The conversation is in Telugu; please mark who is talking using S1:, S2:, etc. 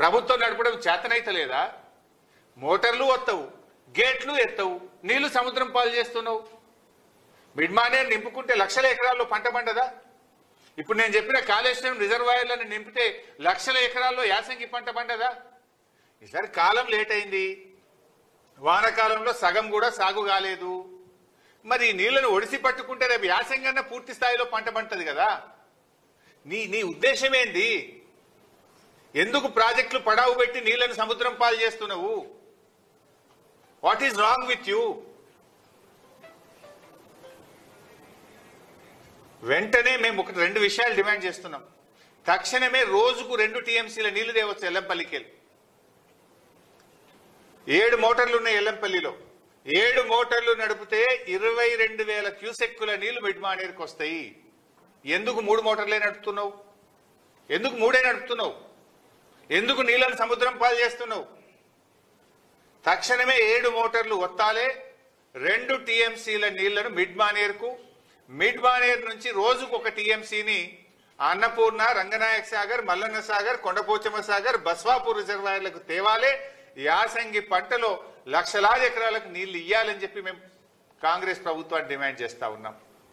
S1: ప్రభుత్వం నడపడం చేతనైతలేదా? మోటార్లు వస్తావు, గేట్లు ఎత్తవు, నీళ్లు సముద్రం పాలు చేస్తున్నావు. మిడ్మానేర్ నింపుకుంటే లక్షల ఎకరాల్లో పంట పండదా? ఇప్పుడు నేను చెప్పిన కాళేశ్వరం రిజర్వాయర్లను నింపితే లక్షల ఎకరాల్లో యాసంగి పంట పండదా? ఈసారి కాలం లేట్ అయింది, వానకాలంలో సగం కూడా సాగు కాలేదు. మరి ఈ నీళ్లను ఒడిసి పట్టుకుంటే రేపు యాసంగన్న పూర్తి స్థాయిలో పంట పంటది కదా. నీ ఉద్దేశం ఏంది? ఎందుకు ప్రాజెక్టులు పడావు పెట్టి నీళ్లను సముద్రం పాలు చేస్తున్నావు? What is wrong with you? వెంటనే మేము రెండు విషయాలు డిమాండ్ చేస్తున్నాం. తక్షణమే రోజుకు 2 టీఎంసీల నీళ్లు తేవచ్చు ఎల్లంపల్లికి. 7 మోటార్లు ఉన్నాయి ఎల్లంపల్లిలో. 7 మోటార్లు నడిపితే 22,000 క్యూసెక్కుల నీళ్లు మిడ్మానేర్కి వస్తాయి. ఎందుకు 3 మోటార్లే నడుపుతున్నావు? ఎందుకు 3 నడుపుతున్నావు? ఎందుకు నీళ్లను సముద్రం పాలు చేస్తున్నావు? తక్షణమే 7 మోటార్లు వత్తాలే. 2 టీఎంసీల నీళ్లను మిడ్మానేర్కు, మిడ్మానేర్ నుంచి రోజుకు 1 టీఎంసీని అన్నపూర్ణ, రంగనాయక సాగర్, మల్లన్న సాగర్, కొండపోచమ్మ సాగర్, బస్వాపూర్ రిజర్వాయర్లకు తేవాలే. యాసంగి పంటలో లక్షలాది ఎకరాలకు నీళ్లు ఇయ్యాలని చెప్పి మేము కాంగ్రెస్ ప్రభుత్వాన్ని డిమాండ్ చేస్తా ఉన్నాం.